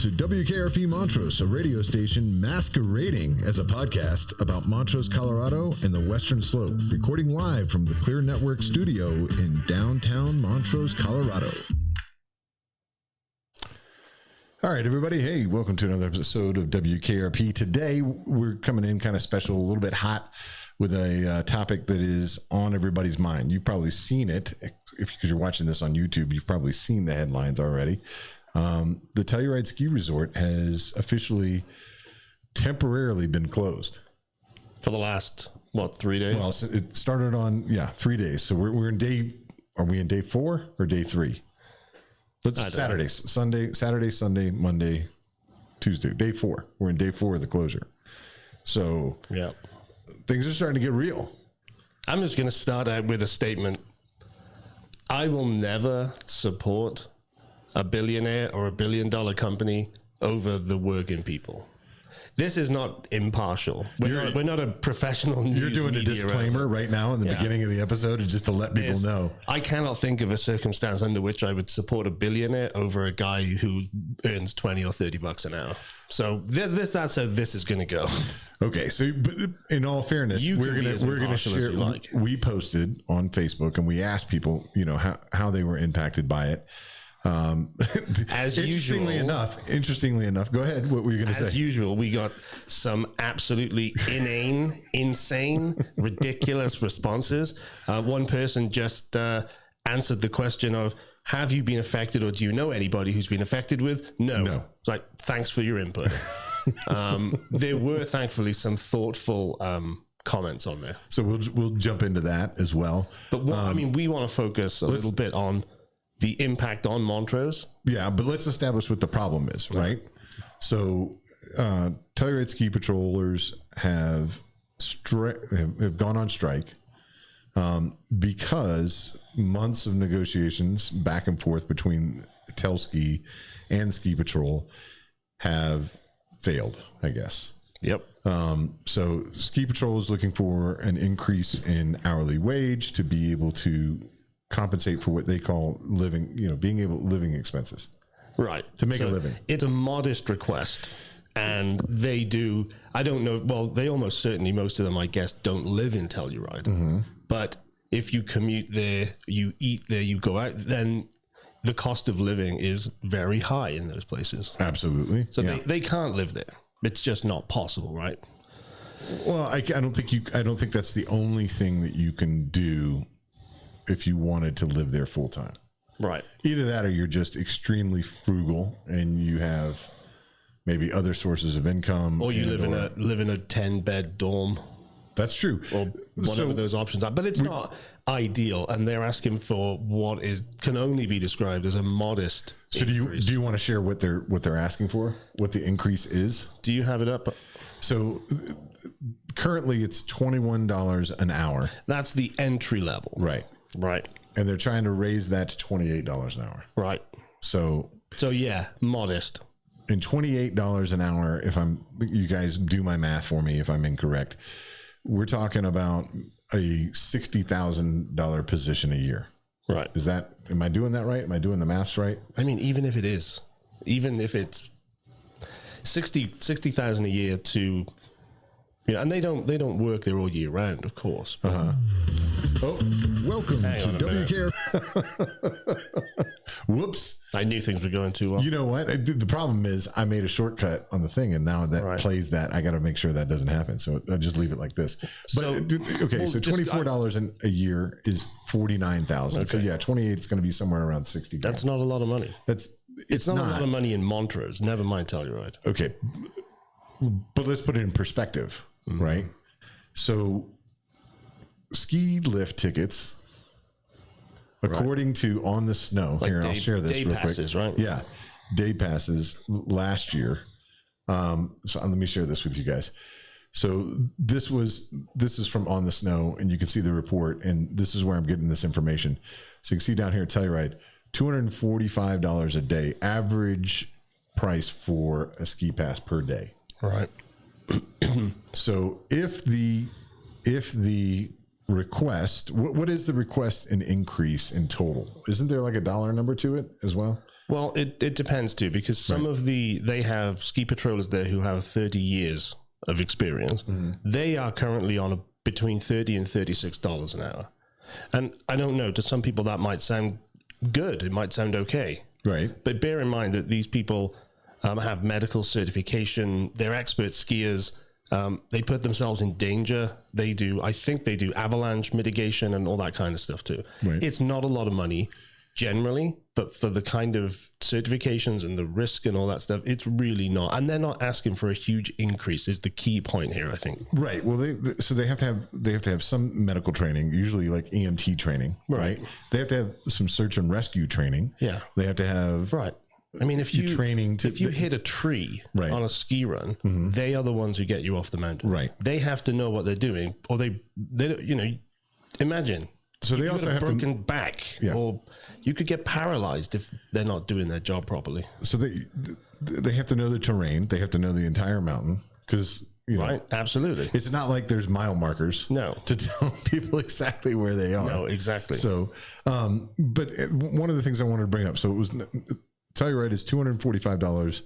to WKRP Montrose, a radio station masquerading as a podcast about Montrose, Colorado and the Western Slope, recording live from the Clear Network studio in downtown Montrose, Colorado. All right, everybody. Hey, welcome to another episode of WKRP. Today, we're coming in kind of special, a little bit hot with a topic that is on everybody's mind. You've probably seen it because you're watching this on YouTube. You've probably seen the headlines already. The Telluride Ski Resort has officially temporarily been closed for the last 3 days. Well, it started on 3 days. So we're in are we in day 4 or day 3? Saturday, Sunday, Monday, Tuesday, day 4. We're in day 4 of the closure. So yeah, things are starting to get real. I'm just going to start out with a statement. I will never support a billionaire or $1 billion company over the working people. This is not impartial. We're not a professional news. You're doing a disclaimer right now in the beginning of the episode just to let people know. I cannot think of a circumstance under which I would support a billionaire over a guy who earns $20 or $30 an hour. So that's how this is going to go. Okay, so but in all fairness, we're gonna share. We posted on Facebook and we asked people, how they were impacted by it. As interestingly enough, go ahead. What were you going to say? As usual, we got some absolutely inane, insane, ridiculous responses. One person just answered the question of, have you been affected or do you know anybody who's been affected with? No. It's like, thanks for your input. There were thankfully some thoughtful comments on there. So we'll jump into that as well. But we want to focus a little bit on the impact on Montrose. Yeah, but let's establish what the problem is, right? So Telluride Ski Patrollers have gone on strike because months of negotiations back and forth between Tell Ski and Ski Patrol have failed, I guess. Yep. So Ski Patrol is looking for an increase in hourly wage to be able to compensate for what they call living expenses. Right. To make a living. It's a modest request. And they do, I don't know, well, they almost certainly, most of them, I guess, don't live in Telluride. Mm-hmm. But if you commute there, you eat there, you go out, then the cost of living is very high in those places. Absolutely. So they can't live there. It's just not possible, right? Well, I don't think that's the only thing that you can do if you wanted to live there full time. Right. Either that or you're just extremely frugal and you have maybe other sources of income. Or you live in a 10-bed dorm. That's true. Or whatever those options are. But it's not ideal, and they're asking for what can only be described as a modest increase. Do you want to share what they're asking for? What the increase is? Do you have it up? So currently it's $21 an hour. That's the entry level. Right. Right. And they're trying to raise that to $28 an hour. Right. So yeah, modest. And $28 an hour, you guys do my math for me if I'm incorrect, we're talking about a $60,000 position a year. Right. Am I doing that right? Am I doing the maths right? I mean, even if it's $60,000 a year to, and they don't work there all year round, of course. Uh-huh. Oh, welcome to WKRP. Whoops. I knew things were going too well. You know what? The problem is I made a shortcut on the thing, and now that plays that, I got to make sure that doesn't happen. So I'll just leave it like this. So $24 a year is $49,000. Okay. So yeah, 28 is going to be somewhere around 60. That's not a lot of money. It's not a lot of money in Montrose. Never mind Telluride. Okay. But let's put it in perspective, right? So ski lift tickets, according to On the Snow, I'll share this real quick. Right? Yeah. Day passes last year. So let me share this with you guys. So this is from On the Snow, and you can see the report, and this is where I'm getting this information. So you can see down here at Telluride, $245 a day, average price for a ski pass per day. Right. So if the request, what is the request an increase in total? Isn't there like a dollar number to it as well? Well, it depends too, because some of they have ski patrollers there who have 30 years of experience. They are currently on between $30 and $36 an hour. And I don't know, to some people that might sound good. It might sound okay. Right. But bear in mind that these people have medical certification. They're expert skiers. They put themselves in danger. I think they do avalanche mitigation and all that kind of stuff too. Right. It's not a lot of money generally, but for the kind of certifications and the risk and all that stuff, it's really not. And they're not asking for a huge increase is the key point here, I think. Right. Well, they have to have some medical training, usually like EMT training, right? They have to have some search and rescue training. Yeah. They have to have I mean, if you hit a tree on a ski run, they are the ones who get you off the mountain. Right. They have to know what they're doing, or they imagine. So they also have a broken back, or you could get paralyzed if they're not doing their job properly. So they have to know the terrain. They have to know the entire mountain because right, absolutely. It's not like there's mile markers. No, to tell people exactly where they are. No, exactly. So, but one of the things I wanted to bring up. So it was Telluride is $245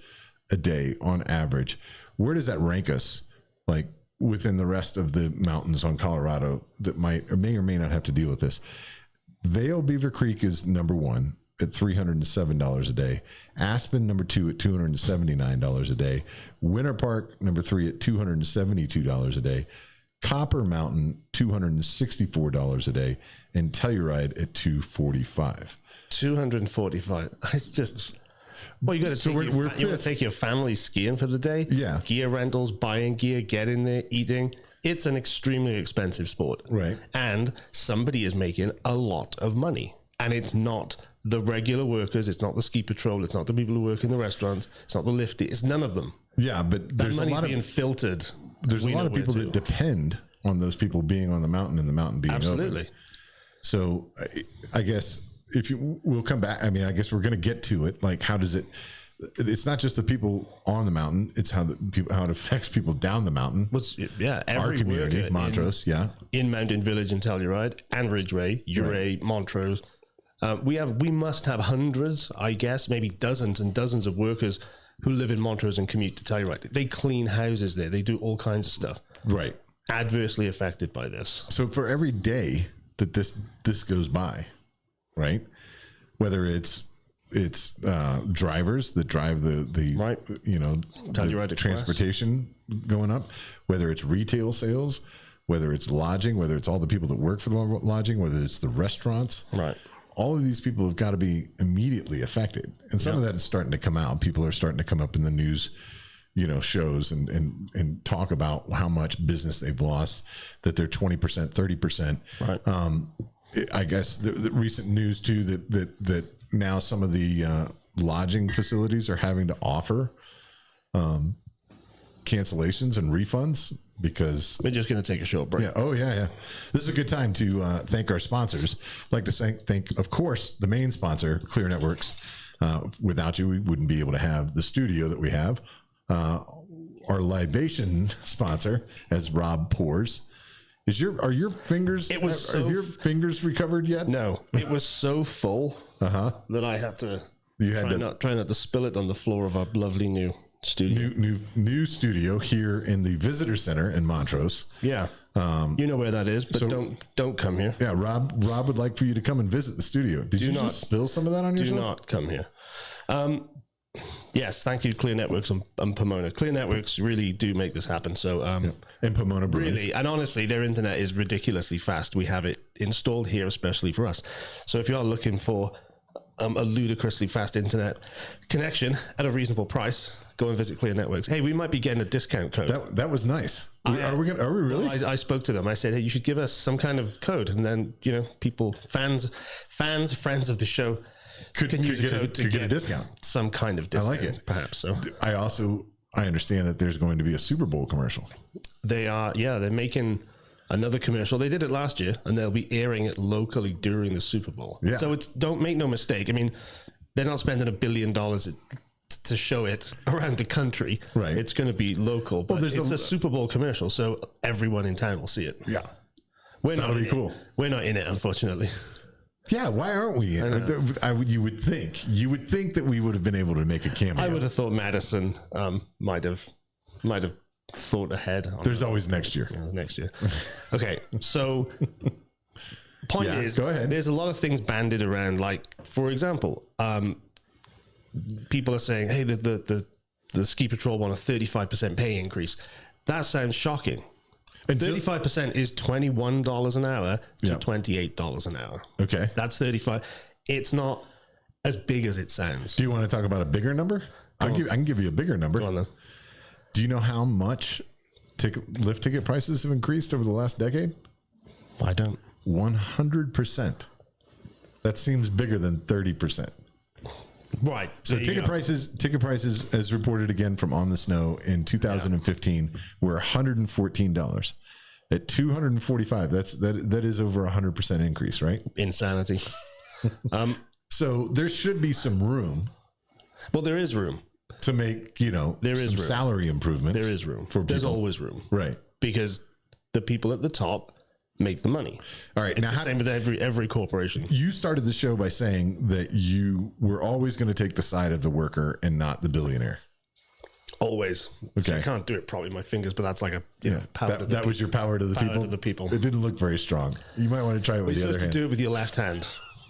a day on average. Where does that rank us? Like within the rest of the mountains on Colorado that might or may not have to deal with this. Vail Beaver Creek is number one at $307 a day. Aspen, number two at $279 a day. Winter Park, number three at $272 a day. Copper Mountain, $264 a day. And Telluride at $245. $245. It's just... Well, you got to take your family skiing for the day. Yeah. Gear rentals, buying gear, getting there, eating. It's an extremely expensive sport. Right. And somebody is making a lot of money. And it's not the regular workers. It's not the ski patrol. It's not the people who work in the restaurants. It's not the lifty. It's none of them. Yeah, but there's that money's a lot being of filtered. There's a lot of people that depend on those people being on the mountain and the mountain being absolutely open. So I guess we'll come back. I mean, I guess we're going to get to it. Like, how does it? It's not just the people on the mountain; it's how it affects people down the mountain. Every our community, Montrose, in Mountain Village in Telluride and Ridgeway, Uray, Montrose. We must have hundreds, I guess, maybe dozens and dozens of workers who live in Montrose and commute to Telluride. They clean houses there. They do all kinds of stuff. Right. Adversely affected by this. So for every day that this goes by, right? Whether it's drivers that drive the Telluride transportation going up, whether it's retail sales, whether it's lodging, whether it's all the people that work for the lodging, whether it's the restaurants, right? All of these people have got to be immediately affected, and some of that is starting to come out. People are starting to come up in the news, shows and talk about how much business they've lost, that they're 20%, 30%. Right. I guess the recent news too that now some of the lodging facilities are having to offer cancellations and refunds because we're just going to take a short break. Yeah. Oh yeah. This is a good time to thank our sponsors. I'd like to thank, of course, the main sponsor, Clear Networks. Without you, we wouldn't be able to have the studio that we have. Our libation sponsor, as Rob pours. Are your fingers? Have your fingers recovered yet? No, it was so full that I had to. Try not to spill it on the floor of our lovely new studio. New studio here in the visitor center in Montrose. Yeah, you know where that is, but don't come here. Yeah, Rob would like for you to come and visit the studio. Did you just spill some of that on yourself? Do not come here. Yes, thank you, Clear Networks and Pomona. Clear Networks really do make this happen. So, and Pomona Brewing. Really, and honestly, their internet is ridiculously fast. We have it installed here, especially for us. So, if you are looking for a ludicrously fast internet connection at a reasonable price, go and visit Clear Networks. Hey, we might be getting a discount code. That was nice. Are we really? Well, I spoke to them. I said, hey, you should give us some kind of code, and then people, friends of the show. Could get a discount, some kind of discount. I like it, perhaps. So I understand that there's going to be a Super Bowl commercial. They are, they're making another commercial. They did it last year, and they'll be airing it locally during the Super Bowl. Yeah. So don't make no mistake. I mean, they're not spending $1 billion to show it around the country. Right. It's going to be local, but it's a Super Bowl commercial, so everyone in town will see it. Yeah. That'll be cool. We're not in it, unfortunately. Yeah, why aren't we? You would think that we would have been able to make a cameo. I would have thought Madison might have thought ahead. There's always next year. Yeah, next year. Okay, so point is, go ahead. There's a lot of things bandied around. Like, for example, people are saying, "Hey, the ski patrol want a 35% pay increase." That sounds shocking. 35% is $21 an hour to $28 an hour. Okay. That's 35. It's not as big as it sounds. Do you want to talk about a bigger number? I can give you a bigger number. Go on then. Do you know how much lift ticket prices have increased over the last decade? I don't. 100%. That seems bigger than 30%. Right. So ticket prices, as reported again from On the Snow in 2015, were $114. At $245, that is over 100% increase, right? Insanity. So there should be some room. Well, there is room to make, some salary improvements. There is room. There's always room. Right. Because the people at the top make the money. All right. It's the same with every corporation. You started the show by saying that you were always going to take the side of the worker and not the billionaire. Always. Okay. So I can't do it probably with my fingers, but that's like power to the that was your power to the people? Power to the people. It didn't look very strong. You might want to try it with the other hand. You have to do it with your left hand.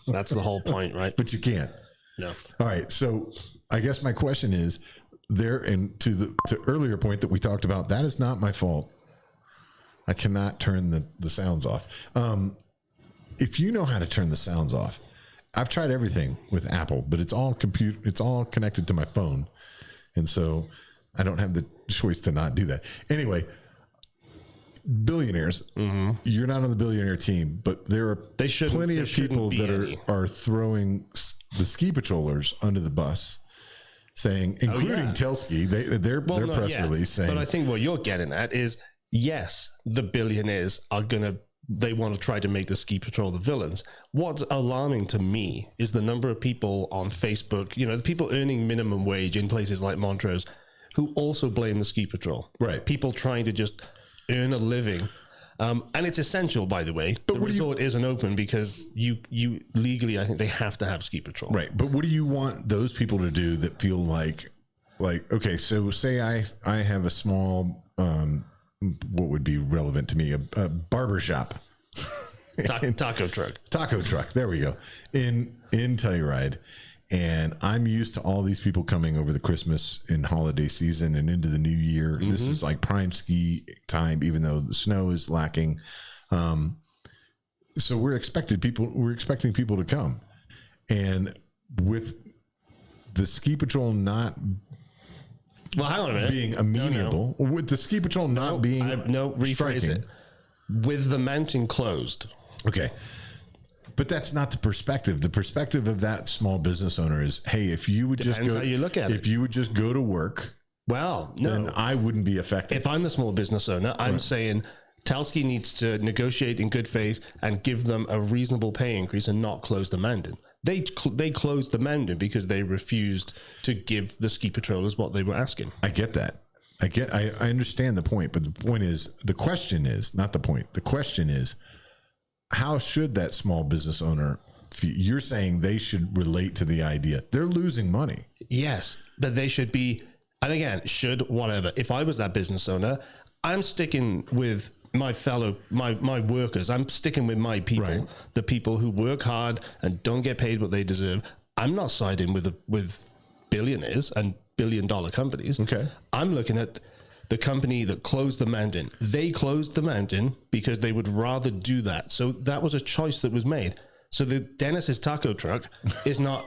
That's the whole point, right? But you can't. No. All right. So I guess my question is to earlier point that we talked about, that is not my fault. I cannot turn the sounds off. If you know how to turn the sounds off, I've tried everything with Apple, but it's all connected to my phone. And so I don't have the choice to not do that. Anyway, billionaires, you're not on the billionaire team, but there are plenty of people that are throwing the ski patrollers under the bus, saying, including Telsky, their press release saying. But I think what you're getting at is, yes, the billionaires they want to try to make the ski patrol the villains. What's alarming to me is the number of people on Facebook, the people earning minimum wage in places like Montrose, who also blame the ski patrol. Right. People trying to just earn a living. And it's essential, by the way. But the resort isn't open because you legally, I think they have to have ski patrol. Right. But what do you want those people to do that feel like, okay, so say I have a small, what would be relevant to me? A barber shop. Taco truck. There we go. In Telluride. And I'm used to all these people coming over the Christmas and holiday season and into the new year. Mm-hmm. This is like prime ski time, even though the snow is lacking. So we're expecting people to come. And with the ski patrol not hang on a minute. being amenable, with the ski patrol not being rephrase striking, it. With the mountain closed. Okay. But that's not the perspective. The perspective of that small business owner is, hey, if you would Depends just go, how you look at if you would just go to work, then I wouldn't be affected. If I'm the small business owner, I'm saying Telsky needs to negotiate in good faith and give them a reasonable pay increase and not close the mountain. They closed the mountain because they refused to give the ski patrollers what they were asking. I get that. I understand the point, but the question is not the point. The question is, how should that small business owner feel? You're saying they should relate to the idea. They're losing money. Yes, but they should be, and again, whatever. If I was that business owner, I'm sticking with my workers. I'm sticking with my people, right. The people who work hard and don't get paid what they deserve. I'm not siding with billionaires and billion-dollar companies. Okay. I'm looking at the company that closed the mountain. They closed the mountain because they would rather do that. So that was a choice that was made. So the Dennis's taco truck is not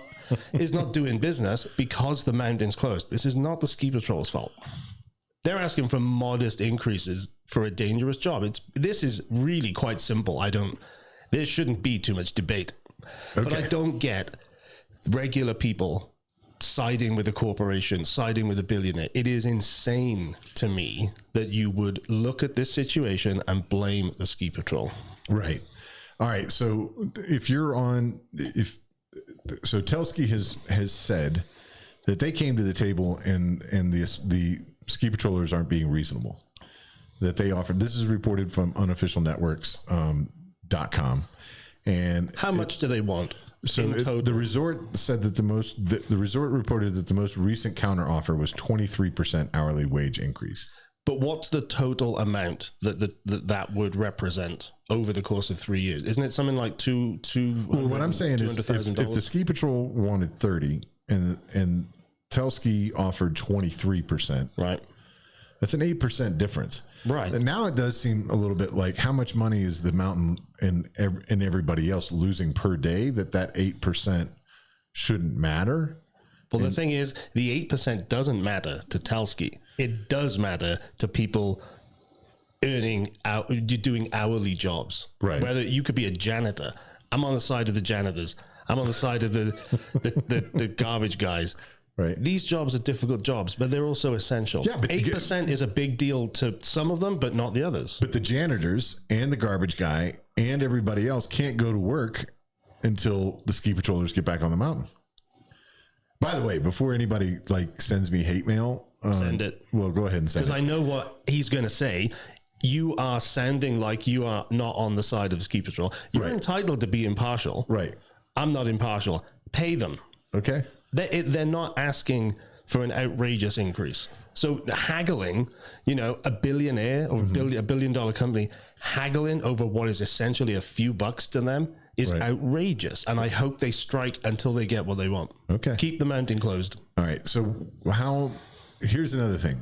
doing business because the mountain's closed. This is not the ski patrol's fault. They're asking for modest increases for a dangerous job. This is really quite simple. There shouldn't be too much debate. Okay. But I don't get regular people siding with a corporation, siding with a billionaire. It is insane to me that you would look at this situation and blame the ski patrol. Right. All right. So so Telsky has said that they came to the table and the ski patrollers aren't being reasonable. That they offered, this is reported from unofficialnetworks.com. And how much do they want? So the resort said that the resort reported that the most recent counter offer was 23% hourly wage increase. But what's the total amount that would represent over the course of 3 years? Isn't it something like Well, what I'm saying is, if the ski patrol wanted 30 and Telski offered 23%, right? That's an 8% difference, right? And now it does seem a little bit like how much money is the mountain and everybody else losing per day that 8% shouldn't matter. Well, the thing is, the 8% doesn't matter to Telski. It does matter to people doing hourly jobs. Right. Whether you could be a janitor. I'm on the side of the janitors. I'm on the side of the garbage guys. Right. These jobs are difficult jobs, but they're also essential. Yeah, but 8% is a big deal to some of them, but not the others. But the janitors and the garbage guy and everybody else can't go to work until the ski patrollers get back on the mountain. By the way, before anybody sends me hate mail, send it. Well, go ahead and send it. Because I know what he's going to say. You are sounding like you are not on the side of the ski patrol. You're entitled to be impartial. Right. I'm not impartial. Pay them. Okay. They're not asking for an outrageous increase. So haggling, a billionaire or a billion dollar company haggling over what is essentially a few bucks to them is outrageous. And I hope they strike until they get what they want. Okay. Keep the mountain closed. All right. So here's another thing.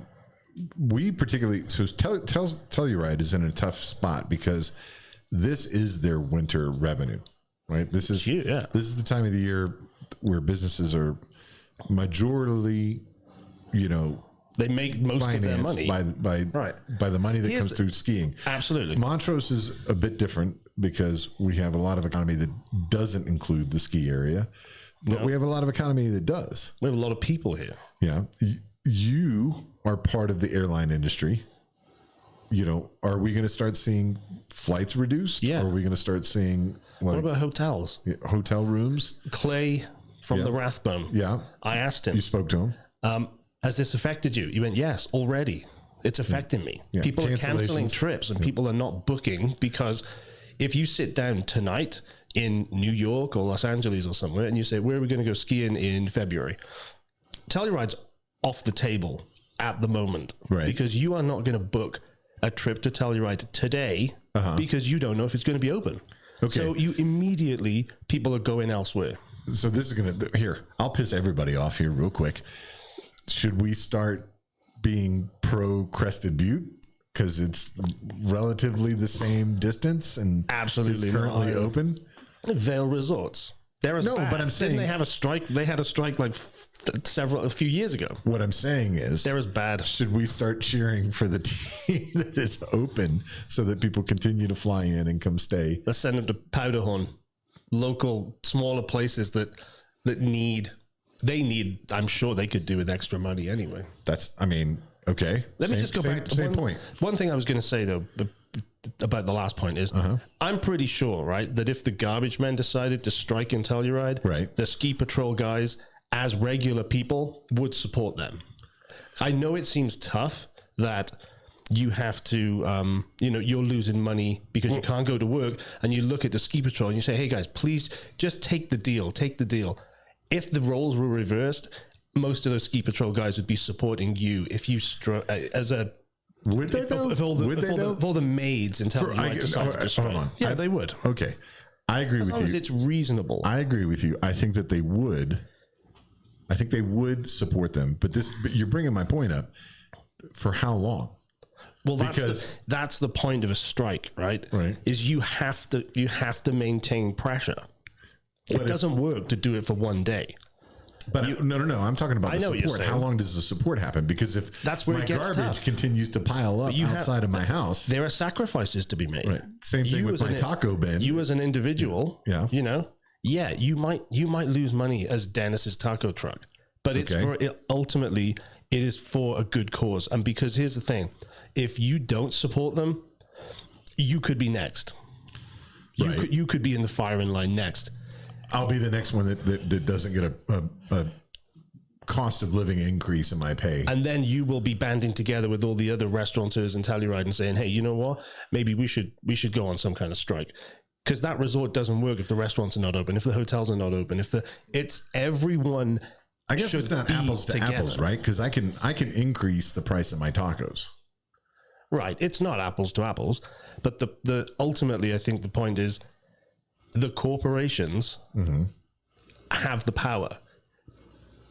Telluride is in a tough spot because this is their winter revenue, right? This is the time of the year where businesses are majorly, they make most of their money by the money that comes through skiing. Absolutely. Montrose is a bit different because we have a lot of economy that doesn't include the ski area, but we have a lot of economy that does. We have a lot of people here. Yeah. You are part of the airline industry. Are we going to start seeing flights reduced? Yeah. Or are we going to start seeing what about hotels? Hotel rooms? Clay from the Rathbone. Yeah. I asked him. You spoke to him. Has this affected you? He went, yes, already. It's affecting me. Yeah. People are canceling trips and people are not booking because if you sit down tonight in New York or Los Angeles or somewhere and you say, where are we going to go skiing in February? Telluride's off the table at the moment because you are not going to book a trip to Telluride today because you don't know if it's going to be open. Okay. So people are going elsewhere. So this is going to, I'll piss everybody off here real quick. Should we start being pro Crested Butte? Because it's relatively the same distance and absolutely is currently open. Vail Resorts. But I'm saying, didn't they have a strike? They had a strike a few years ago. What I'm saying is, they're as bad. Should we start cheering for the team that is open so that people continue to fly in and come stay? Let's send them to Powderhorn, local smaller places that need. I'm sure they could do with extra money anyway. Okay. Let me just go back to point. One thing I was going to say though about the last point is I'm pretty sure, that if the garbage men decided to strike in Telluride, the ski patrol guys as regular people would support them. I know it seems tough that you have to, you're losing money because you can't go to work and you look at the ski patrol and you say, hey guys, please just take the deal. If the roles were reversed, most of those ski patrol guys would be supporting you if you would they though? If all the maids in Telluride decided to strike. Hold on. Yeah, they would. Okay. I agree with you. As long as it's reasonable. I agree with you. I think that they would. I think they would support them. But you're bringing my point up. For how long? Well, that's the point of a strike, right? Right. Is you have to maintain pressure. It doesn't work to do it for one day. But no. I'm talking about the support. How long does the support happen? Because if that's where my it gets garbage tough. continues to pile up outside of my house, there are sacrifices to be made. Right. Same thing with my taco bin. You as an individual, you might lose money as Dennis's taco truck, but ultimately it is for a good cause. And because here's the thing, if you don't support them, you could be next. You could be in the firing line next. I'll be the next one that doesn't get a cost of living increase in my pay. And then you will be banding together with all the other restaurateurs in Telluride and saying, hey, you know what? Maybe we should go on some kind of strike. because that resort doesn't work if the restaurants are not open, if the hotels are not open, it's everyone. I guess it's not apples to apples, right? Because I can increase the price of my tacos. Right. It's not apples to apples, but the ultimately, I think the point is the corporations have the power,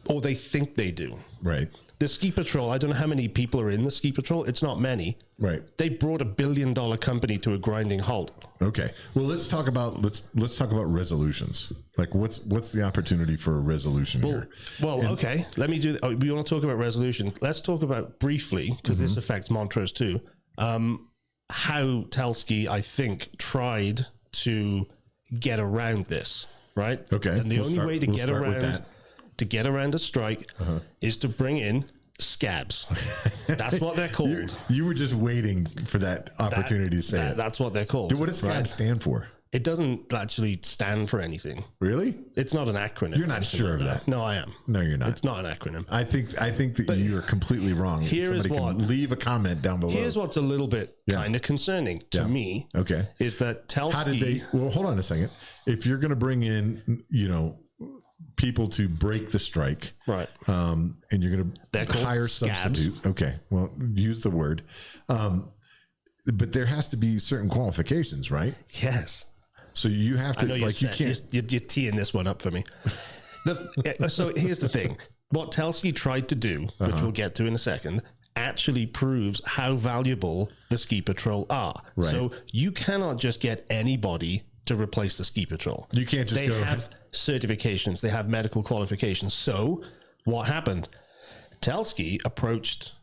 or they think they do. Right. The Ski Patrol, I don't know how many people are in the Ski Patrol. It's not many. Right. They brought $1 billion company to a grinding halt. Okay. Well, let's talk about resolutions. Like what's the opportunity for a resolution here? Well, okay. Let me do. We want to talk about resolution. Let's talk about briefly, because this affects Montrose too. How Telski, I think, tried to get around this. Right. Okay. And the only way to get around a strike is to bring in scabs. That's what they're called. You were just waiting for that opportunity to say it. That's what they're called. What does scab stand for? It doesn't actually stand for anything. Really? It's not an acronym. You're not sure of that? No, I am. No, you're not. It's not an acronym. I think that you are completely wrong. Somebody can leave a comment down below. Here's what's a little bit kind of concerning to me. Okay. Is that Telski... How did they... Well, hold on a second. If you're going to bring in, people to break the strike, right? And you're going to hire substitute. Okay, well, use the word, but there has to be certain qualifications, right? Yes. So you have to, you can't. You're teeing this one up for me. So here's the thing: what Telski tried to do, which we'll get to in a second, actually proves how valuable the Ski Patrol are. Right. So you cannot just get anybody to replace the Ski Patrol. You can't just They have certifications. They have medical qualifications. So what happened? Telski approached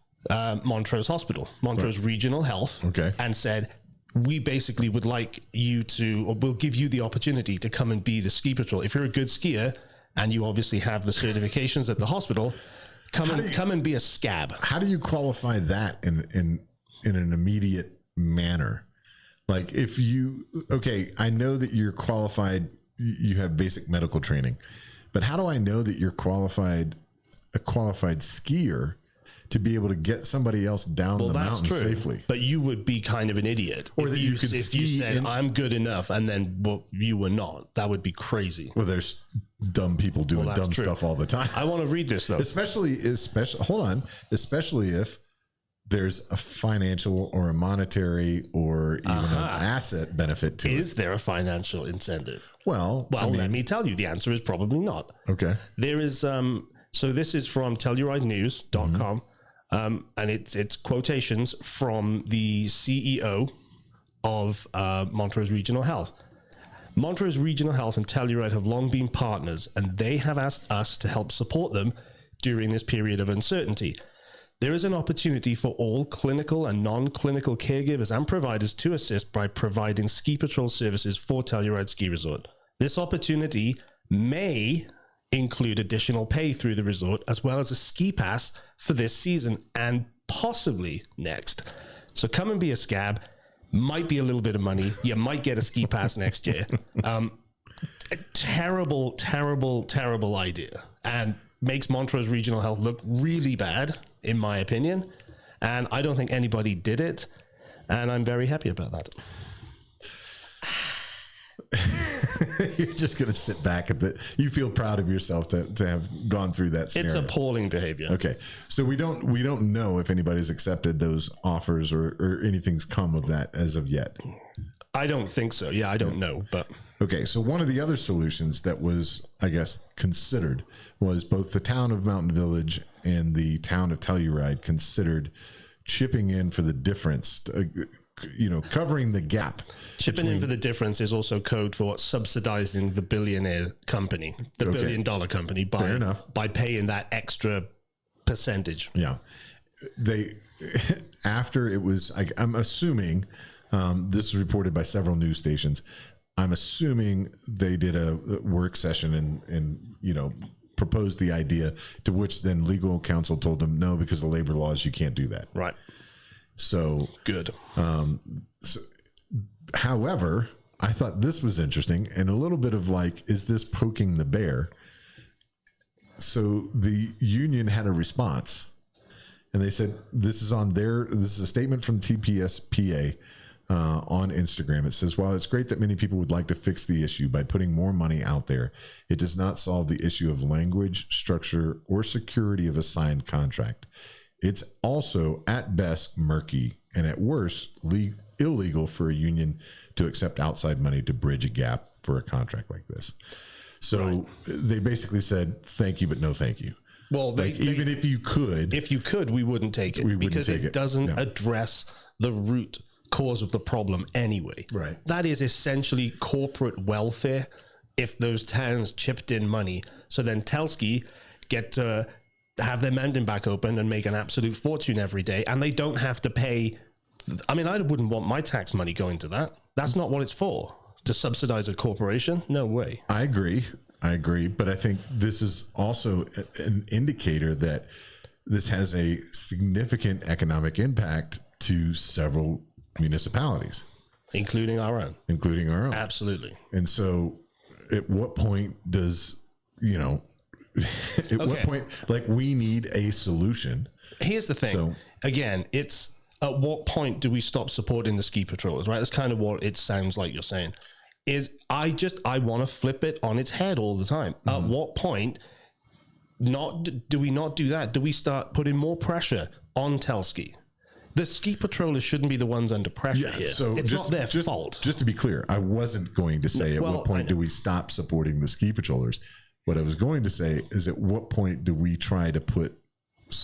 Montrose Hospital, Montrose Regional Health, and said, we basically would like you to, or we'll give you the opportunity to come and be the Ski Patrol. If you're a good skier and you obviously have the certifications at the hospital, come and be a scab. How do you qualify that in an immediate manner? Like if you, I know that you're qualified, you have basic medical training, but how do I know that you're a qualified skier to be able to get somebody else down the mountain safely? But you would be kind of an idiot. Or that you could if you said, I'm good enough, and then you were not. That would be crazy. Well, there's dumb people doing dumb stuff all the time. I want to read this though. Especially if there's a financial or a monetary or even an asset benefit to it. Is there a financial incentive? Well, let me tell you, the answer is probably not. Okay. There is, so this is from TellurideNews.com, and it's quotations from the CEO of Montrose Regional Health. Montrose Regional Health and Telluride have long been partners, and they have asked us to help support them during this period of uncertainty. There is an opportunity for all clinical and non-clinical caregivers and providers to assist by providing ski patrol services for Telluride Ski Resort. This opportunity may include additional pay through the resort, as well as a ski pass for this season and possibly next. So come and be a scab. Might be a little bit of money. You might get a ski pass next year. Terrible idea. And makes Montrose Regional Health look really bad, in my opinion. And I don't think anybody did it. And I'm very happy about that. You're just going to sit back you feel proud of yourself to have gone through that scenario. It's appalling behavior. Okay. So we don't know if anybody's accepted those offers or anything's come of that as of yet. I don't think so. Yeah, I don't know, but okay. So one of the other solutions that was, I guess, considered was both the town of Mountain Village and the town of Telluride considered chipping in for the difference, covering the gap. Chipping in for the difference is also code for subsidizing the billionaire company, the $1 billion company by paying that extra percentage. Yeah. After it was, I'm assuming, this was reported by several news stations. I'm assuming they did a work session and proposed the idea, to which then legal counsel told them no, because of labor laws, you can't do that. Right. So good. However, I thought this was interesting and a little bit of is this poking the bear? So the union had a response, and they said, this is a statement from TPSPA. on Instagram. It says, while it's great that many people would like to fix the issue by putting more money out there, it does not solve the issue of language, structure, or security of a signed contract. It's also, at best, murky, and at worst, illegal for a union to accept outside money to bridge a gap for a contract like this. So they basically said, thank you, but no thank you. Well, even if you could, we wouldn't take it because it doesn't address the root cause of the problem anyway. Right. That is essentially corporate welfare. If those towns chipped in money, so then Telsky get to have their mending back open and make an absolute fortune every day, and they don't have to pay. I mean, I wouldn't want my tax money going to that. That's not what it's for. To subsidize a corporation? No way. I agree. But I think this is also an indicator that this has a significant economic impact to several municipalities, including our own. Absolutely. And so at what point does, what point, like, we need a solution? Here's the thing. So, again, it's at what point do we stop supporting the ski patrollers, right? That's kind of what it sounds like you're saying. I want to flip it on its head all the time. Mm-hmm. At what point do we not do that? Do we start putting more pressure on Telsky? The ski patrollers shouldn't be the ones under pressure here. So it's not their fault. Just to be clear, I wasn't going to say at what point do we stop supporting the ski patrollers. What I was going to say is at what point do we try to put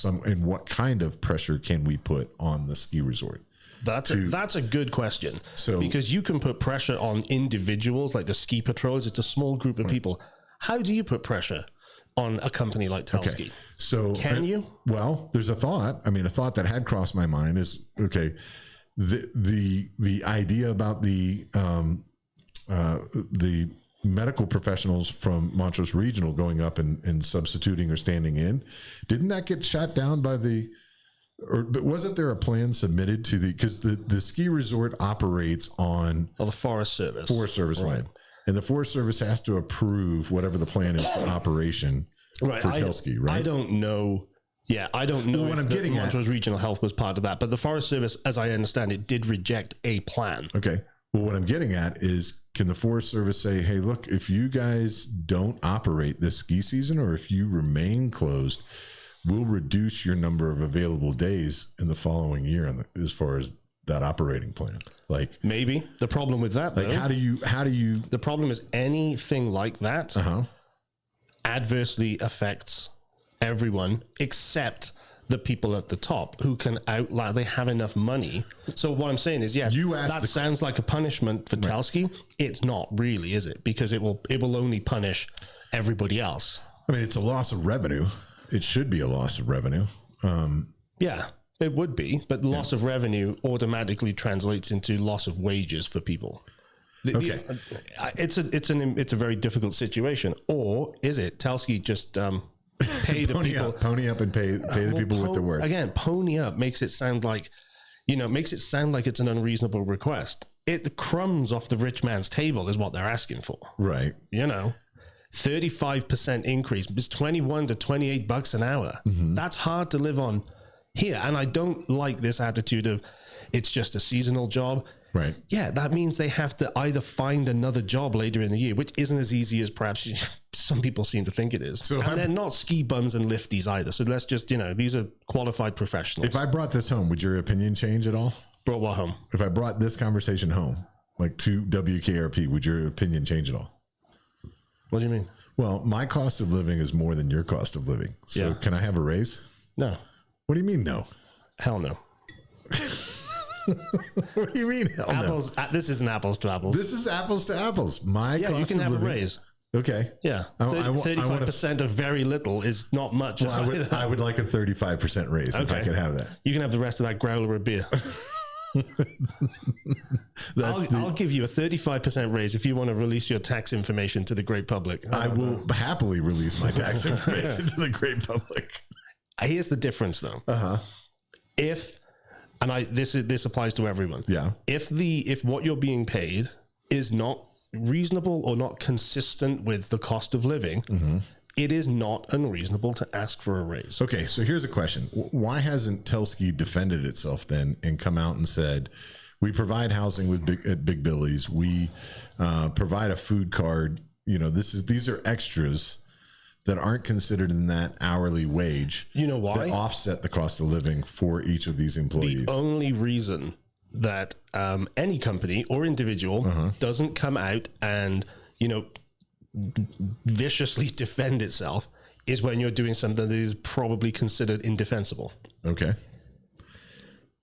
and what kind of pressure can we put on the ski resort? That's a good question. So, because you can put pressure on individuals like the ski patrols. It's a small group of people. How do you put pressure on a company like Telsky? Okay. So can you? Well, there's a thought. I mean, a thought that had crossed my mind is, okay, the idea about the medical professionals from Montrose Regional going up and substituting or standing in, didn't that get shot down by but wasn't there a plan submitted to because the ski resort operates on the Forest Service land, and the Forest Service has to approve whatever the plan is for operation for Telsky, right? I don't know. Yeah, I don't know what I'm getting at. Montrose Regional Health was part of that, but the Forest Service, as I understand it, did reject a plan. Okay. Well, what I'm getting at is, can the Forest Service say, hey, look, if you guys don't operate this ski season, or if you remain closed, we'll reduce your number of available days in the following year as far as that operating plan? Like, maybe the problem with that, like, though, how do you, the problem is anything like that adversely affects everyone except the people at the top who can they have enough money. So what I'm saying is, yes, that sounds like a punishment for Telsky. It's not really, is it? Because it will only punish everybody else. I mean, it's a loss of revenue. It should be a loss of revenue. Yeah, it would be, but the loss of revenue automatically translates into loss of wages for people. It's a very difficult situation. Or is it Telsky just pay the people, pony up and pay the people with the work? Again, pony up makes it sound like, it's an unreasonable request. The crumbs off the rich man's table is what they're asking for. Right. 35% increase. It's $21 to $28 an hour. Mm-hmm. That's hard to live on here. And I don't like this attitude of it's just a seasonal job. Right. Yeah, that means they have to either find another job later in the year, which isn't as easy as perhaps some people seem to think it is. So they're not ski bums and lifties either. So let's just, these are qualified professionals. If I brought this home, would your opinion change at all? Brought what home? If I brought this conversation home, like to WKRP, would your opinion change at all? What do you mean? Well, my cost of living is more than your cost of living. So can I have a raise? No. What do you mean no? Hell no. What do you mean hell apples, no? This isn't apples to apples. This is apples to apples. You can have a raise. Okay. Yeah. 35% of very little is not much. Well, I would like a 35% raise if I could have that. You can have the rest of that growler of beer. I'll give you a 35% raise if you want to release your tax information to the great public. I will happily release my tax information to the great public. Here's the difference, though. This applies to everyone. Yeah. If what you're being paid is not reasonable or not consistent with the cost of living, it is not unreasonable to ask for a raise. Okay, so here's a question. Why hasn't Telsky defended itself then and come out and said, We provide housing at Big Billy's. We provide a food card. These are extras that aren't considered in that hourly wage. You know why? That offset the cost of living for each of these employees. The only reason that any company or individual doesn't come out and, viciously defend itself is when you're doing something that is probably considered indefensible. Okay.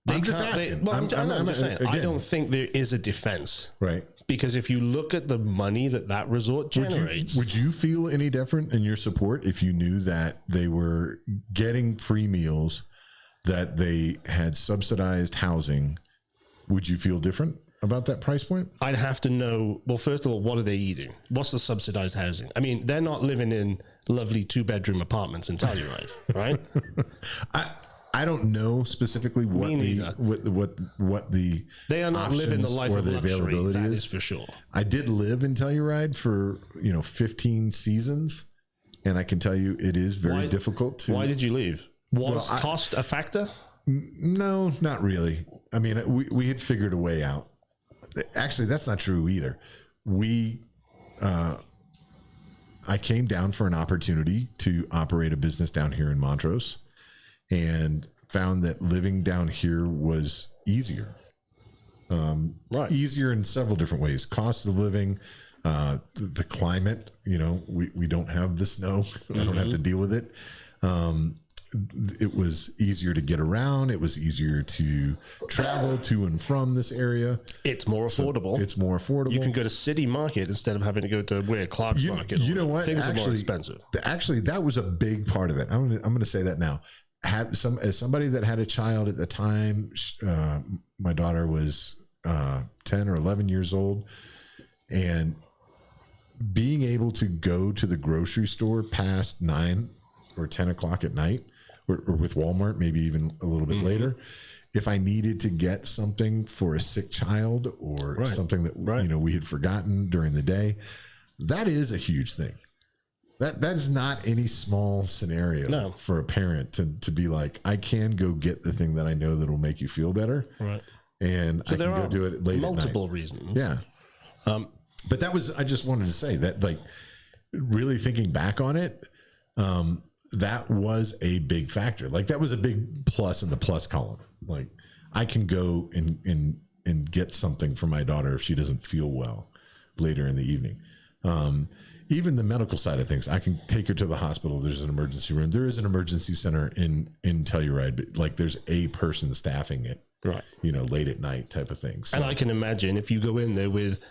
I'm just asking. I'm just saying. Again, I don't think there is a defense. Right. Because if you look at the money that resort generates. Would you feel any different in your support if you knew that they were getting free meals, that they had subsidized housing? Would you feel different about that price point? I'd have to know, well, first of all, what are they eating? What's the subsidized housing? I mean, they're not living in lovely 2-bedroom apartments in Telluride, right? I don't know specifically what they are not living the life of the luxury. Availability that is for sure. I did live in Telluride for 15 seasons, and I can tell you it is very difficult to. Why did you leave? Was cost a factor? No, not really. I mean, we had figured a way out. Actually, that's not true either. I came down for an opportunity to operate a business down here in Montrose, and found that living down here was easier. Easier in several different ways. Cost of living, the climate, we don't have the snow. I don't have to deal with it. It was easier to get around. It was easier to travel to and from this area. It's more affordable. It's more affordable. You can go to City Market instead of having to go to Clark's Market. You know what? Things are more expensive. Actually, that was a big part of it. I'm going to say that now. As somebody that had a child at the time, my daughter was 10 or 11 years old, and being able to go to the grocery store past 9 or 10 o'clock at night, or with Walmart, maybe even a little bit later, if I needed to get something for a sick child or something that we had forgotten during the day, that is a huge thing. That's not any small scenario for a parent to be like, I can go get the thing that I know that will make you feel better. Right. And so I can go do it late at night. Multiple reasons. Yeah. But I just wanted to say that, like, really thinking back on it, that was a big factor. Like, that was a big plus in the plus column. Like, I can go and get something for my daughter if she doesn't feel well later in the evening. Even the medical side of things, I can take her to the hospital. There's an emergency room. There is an emergency center in Telluride, but like, there's a person staffing it, right? Late at night type of thing. So, and I can imagine if you go in there with,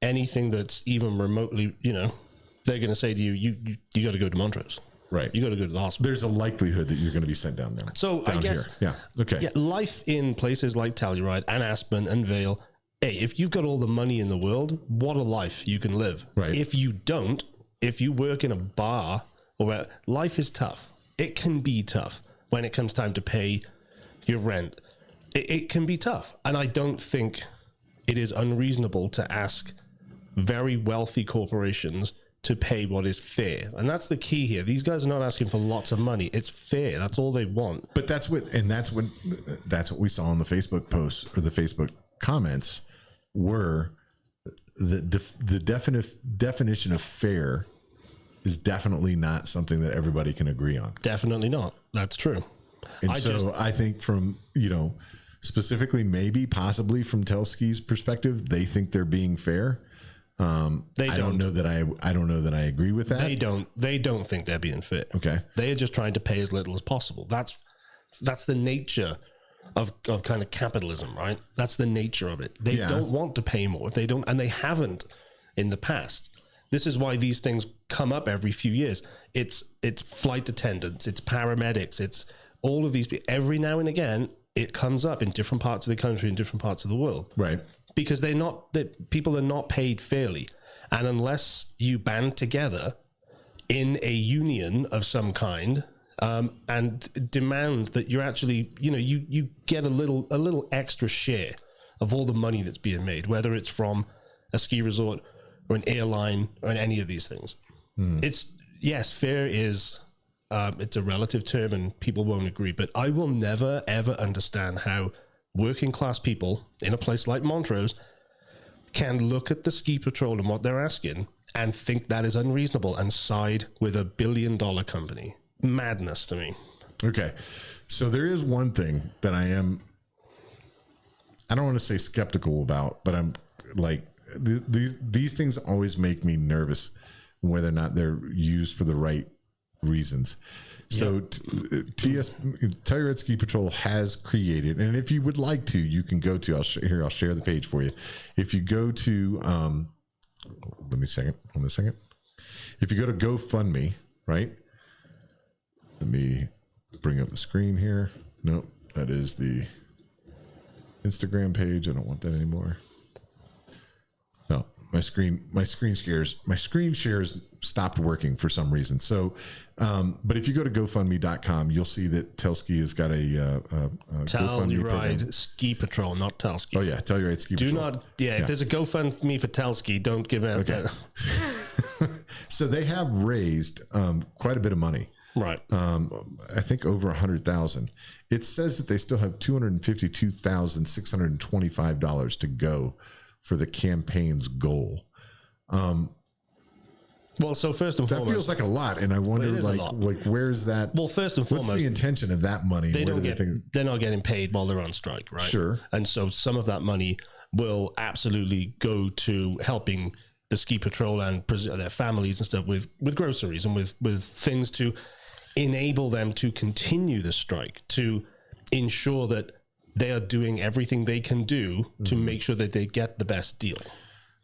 anything that's even remotely, they're going to say to you, you got to go to Montrose. Right. You got to go to the hospital. There's a likelihood that you're going to be sent down there. So I guess, here. Yeah. Okay. Yeah, life in places like Telluride and Aspen and Vail, hey, if you've got all the money in the world, what a life you can live. Right. If you don't, if you work in a bar, life is tough. It can be tough when it comes time to pay your rent. It can be tough. And I don't think it is unreasonable to ask very wealthy corporations to pay what is fair. And that's the key here. These guys are not asking for lots of money. It's fair. That's all they want. But that's what we saw on the Facebook posts or the Facebook comments were the definition of fair is definitely not something that everybody can agree on. Definitely not. That's true. And I think from, specifically possibly from Telski's perspective, they think they're being fair. I don't know that I agree with that. They don't think they're being fair. Okay. They are just trying to pay as little as possible. That's the nature of kind of capitalism, right? That's the nature of it. They don't want to pay more. If they don't, and they haven't in the past. This is why these things come up every few years. It's flight attendants, it's paramedics, it's all of these. Every now and again, it comes up in different parts of the country, in different parts of the world. Right. Because people are not paid fairly. And unless you band together in a union of some kind, and demand that you're actually, you get a little extra share of all the money that's being made, whether it's from a ski resort or an airline or in any of these things. Fair is, it's a relative term and people won't agree, but I will never, ever understand how working class people in a place like Montrose can look at the ski patrol and what they're asking and think that is unreasonable and side with a $1 billion company. Madness to me. Okay. So there is one thing that I don't want to say skeptical about, but I'm like, these things always make me nervous whether or not they're used for the right reasons. So Telluride Ski Patrol has created, and if you would like to, you can go to, I'll share the page for you. If you go to, hold on a second. If you go to GoFundMe, right? Let me bring up the screen here. Nope, that is the Instagram page. I don't want that anymore. No, my screen shares stopped working for some reason. So, but if you go to GoFundMe.com, you'll see that Telski has got a Telluride Ski Patrol, not Telski. Oh yeah, Telluride Ski Patrol. Do not, if there's a GoFundMe for Telski, don't give out that. So they have raised quite a bit of money. Right. I think over 100,000. It says that they still have $252,625 to go for the campaign's goal. Well, so first and foremost, that feels like a lot, and I wonder, like where's that? Well, first and foremost, what's the intention of that money? They're not getting paid while they're on strike, right? Sure. And so some of that money will absolutely go to helping the ski patrol and their families and stuff with groceries and with things to enable them to continue the strike, to ensure that they are doing everything they can do to make sure that they get the best deal.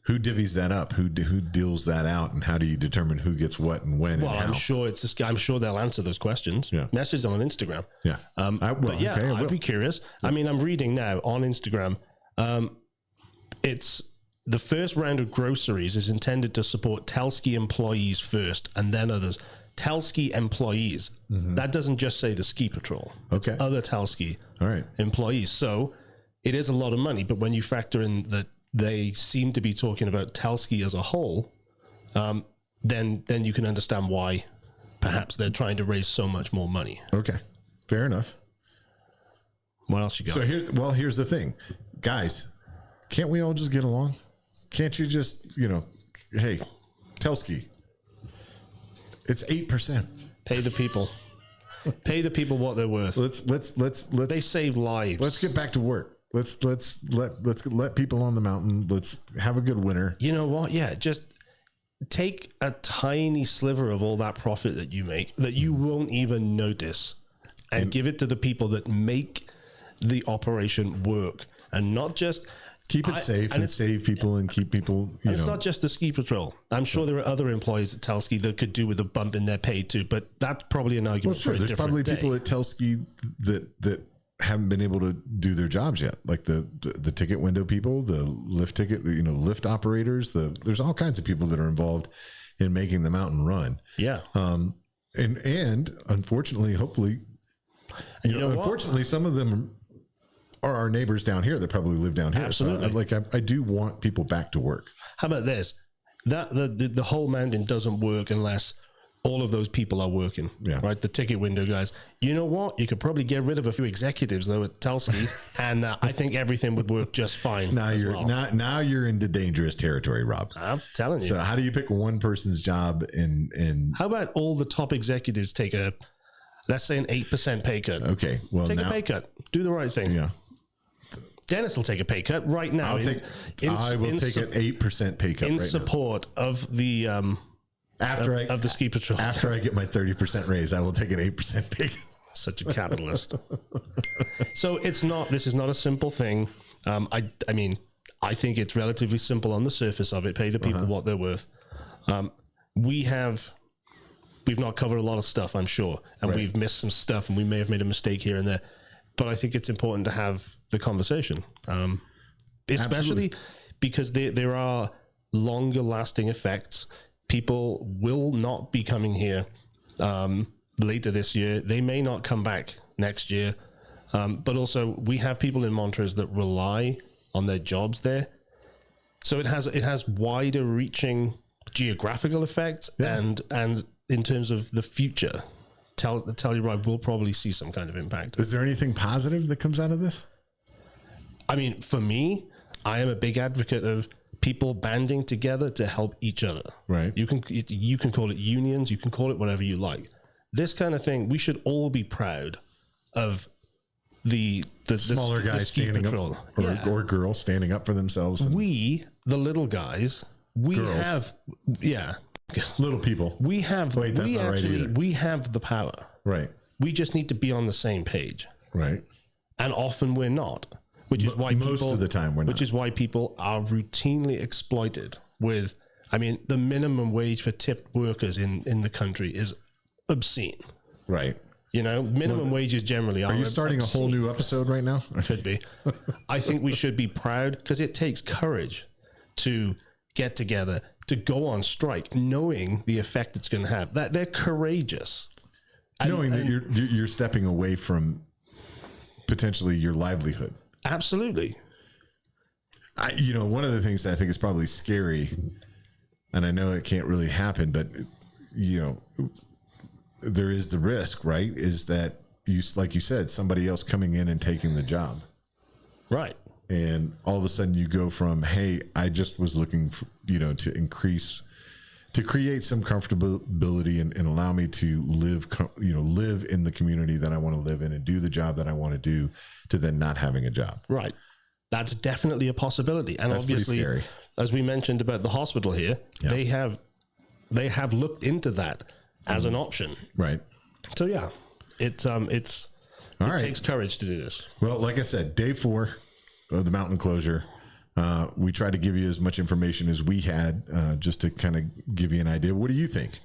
Who divvies that up? Who deals that out? And how do you determine who gets what and when? Well, and how? I'm sure it's this guy. I'm sure they'll answer those questions. Yeah. Message them on Instagram. Yeah. I'd be curious. I mean, I'm reading now on Instagram. It's the first round of groceries is intended to support Telski employees first and then others. Telski employees. Mm-hmm. That doesn't just say the ski patrol. Okay. Other Telski employees. So it is a lot of money, but when you factor in that they seem to be talking about Telski as a whole, then you can understand why perhaps they're trying to raise so much more money. Okay. Fair enough. What else you got? So here's the thing. Guys, can't we all just get along? Can't you just, hey, Telski, it's 8%. Pay the people. Pay the people what they're worth. Let's they save lives. Let's get back to work. Let's let people on the mountain. Let's have a good winter. You know what? Yeah, just take a tiny sliver of all that profit that you make that you won't even notice and give it to the people that make the operation work, and not just keep it safe and save people and keep people. It's not just the ski patrol. I'm sure there are other employees at Telski that could do with a bump in their pay too, but that's probably an argument. Well, sure. There's probably people at Telski that haven't been able to do their jobs yet, like the ticket window people, the lift ticket, lift operators. There's all kinds of people that are involved in making the mountain run. Yeah. And unfortunately, hopefully, unfortunately, some of them are our neighbors down here that probably live down here. Absolutely. So I do want people back to work. How about this? That the whole mountain doesn't work unless all of those people are working, right? The ticket window guys. You know what? You could probably get rid of a few executives though at Telski, and I think everything would work just fine. Now you're into dangerous territory, Rob. I'm telling you. So how do you pick one person's job in? How about all the top executives take let's say an 8% pay cut? Okay, well take a pay cut. Do the right thing. Yeah. Dennis will take a pay cut right now. I will take an 8% pay cut in support of the of the ski patrol. After I get my 30% raise, I will take an 8% pay cut. Such a capitalist. So this is not a simple thing. I mean, I think it's relatively simple on the surface of it. Pay the people what they're worth. We've not covered a lot of stuff, I'm sure, and we've missed some stuff, and we may have made a mistake here and there. But I think it's important to have the conversation, especially because there are longer lasting effects. People will not be coming here later this year. They may not come back next year. But also we have people in Montrose that rely on their jobs there. So it has wider reaching geographical effects and in terms of the future. Telluride will probably see some kind of impact. Is there anything positive that comes out of this? I mean, for me, I am a big advocate of people banding together to help each other. Right. You can call it unions. You can call it whatever you like. This kind of thing, we should all be proud of the smaller guys standing patrol. up or girls standing up for themselves. We, the little guys, Girls. Little people. We have the power. Right. We just need to be on the same page. Right. And often we're not, which is why most of the time we're not. Which is why people are routinely exploited with, I mean, the minimum wage for tipped workers in the country is obscene. Right. You know, minimum wages generally are. Are you starting obscene. a whole new episode right now? Could be. I think we should be proud because it takes courage to get together, to go on strike, knowing the effect it's going to have. That they're courageous. Knowing that you're stepping away from potentially your livelihood. Absolutely. One of the things that I think is probably scary, and I know it can't really happen, but there is the risk, right? Is that like you said, somebody else coming in and taking the job. Right. And all of a sudden you go from, hey, I just was looking for, to create some comfortability and allow me to live in the community that I want to live in and do the job that I want to do, to then not having a job. Right. That's definitely a possibility. And that's obviously, pretty scary. As we mentioned about the hospital here, they have looked into that as an option. Right. So yeah, it takes courage to do this. Well, like I said, day 4 of the mountain closure. We tried to give you as much information as we had, just to kind of give you an idea. What do you think?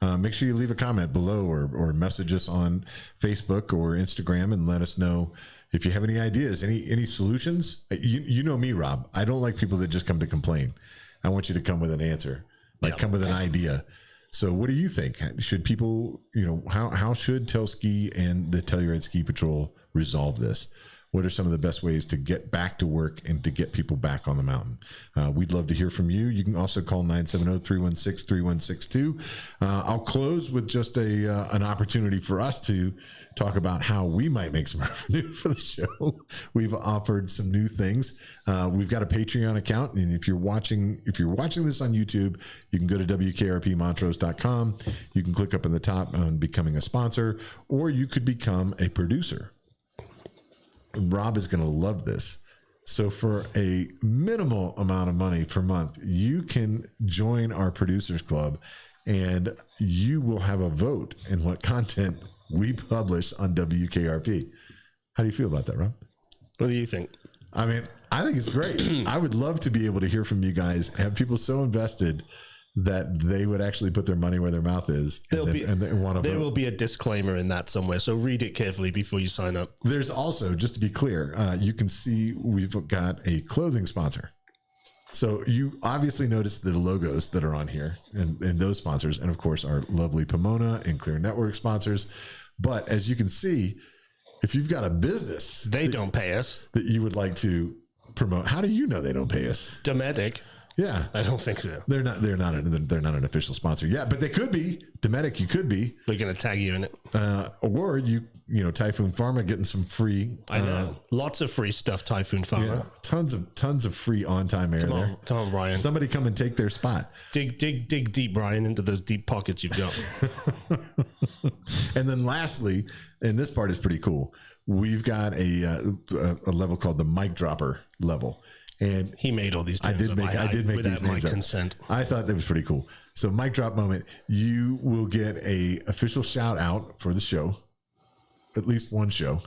Make sure you leave a comment below or message us on Facebook or Instagram and let us know if you have any ideas, any solutions. You know me, Rob. I don't like people that just come to complain. I want you to come with an answer, come with an idea. So what do you think? Should people, how should Telski and the Telluride Ski Patrol resolve this? What are some of the best ways to get back to work and to get people back on the mountain? We'd love to hear from you. You can also call 970-316-3162. I'll close with just an opportunity for us to talk about how we might make some revenue for the show. We've offered some new things. We've got a Patreon account, and if you're watching this on YouTube, you can go to WKRPMontrose.com. You can click up in the top on becoming a sponsor, or you could become a producer. Rob is going to love this. So for a minimal amount of money per month, you can join our producers club and you will have a vote in what content we publish on WKRP. How do you feel about that, Rob? What do you think? I mean, I think it's great. I would love to be able to hear from you guys, have people so invested that they would actually put their money where their mouth is. There will be a disclaimer in that somewhere. So read it carefully before you sign up. There's also, just to be clear, you can see we've got a clothing sponsor. So you obviously notice the logos that are on here and those sponsors. And of course, our lovely Pomona and Clear Network sponsors. But as you can see, if you've got a business, they don't pay us, that you would like to promote. How do you know they don't pay us? Dometic. Yeah, I don't think so. They're not an official sponsor. Yeah, but they could be. Dometic, you could be. We're going to tag you in it. Or Typhoon Pharma getting some free. I know. Lots of free stuff, Typhoon Pharma. Yeah, tons of free on-time air there. Come on, Brian. Somebody come and take their spot. Dig deep, Brian, into those deep pockets you've got. And then lastly, and this part is pretty cool, we've got a level called the mic dropper level. And he made all these terms. I did make these names my up. Consent. I thought that was pretty cool. So mic drop moment, you will get a official shout out for the show, at least one show.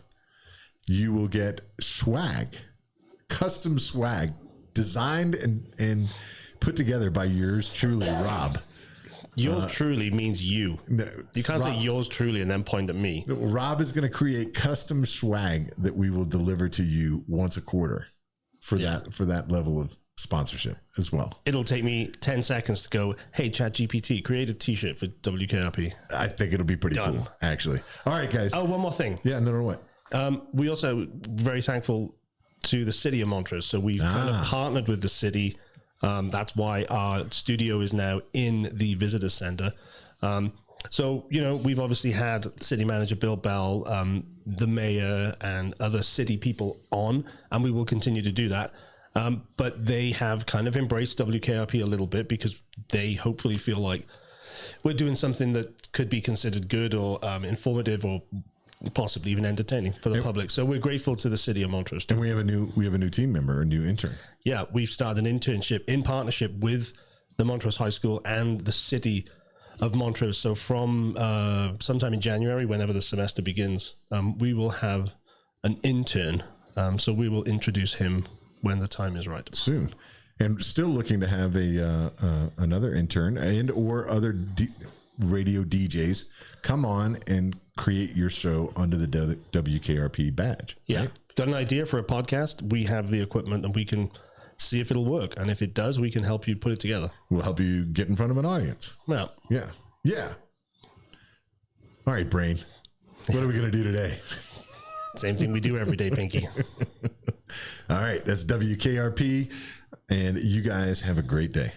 You will get swag, custom swag, designed and put together by yours truly, Rob. Yours truly means you. No, you can't say yours truly and then point at me. Rob is going to create custom swag that we will deliver to you once a quarter. For that level of sponsorship as well. It'll take me 10 seconds to go, hey, ChatGPT, create a t-shirt for WKRP. I think it'll be pretty cool, actually. All right, guys. Oh, one more thing. Yeah, no, what? We also very thankful to the city of Montrose. So we've kind of partnered with the city. That's why our studio is now in the visitor center. So, we've obviously had city manager Bill Bell, the mayor, and other city people on, and we will continue to do that. But they have kind of embraced WKRP a little bit because they hopefully feel like we're doing something that could be considered good or informative or possibly even entertaining for the public. So we're grateful to the city of Montrose. And we have a new team member, a new intern. Yeah, we've started an internship in partnership with the Montrose High School and the city of Montrose. So from sometime in January, whenever the semester begins, we will have an intern. So we will introduce him when the time is right. Soon. And still looking to have another intern and or other radio DJs come on and create your show under the WKRP badge. Yeah. Right? Got an idea for a podcast? We have the equipment and we can see if it'll work. And if it does, we can help you put it together. We'll help you get in front of an audience. Well, yeah. Yeah. All right, Brain. What are we going to do today? Same thing we do every day, Pinky. All right. That's WKRP. And you guys have a great day.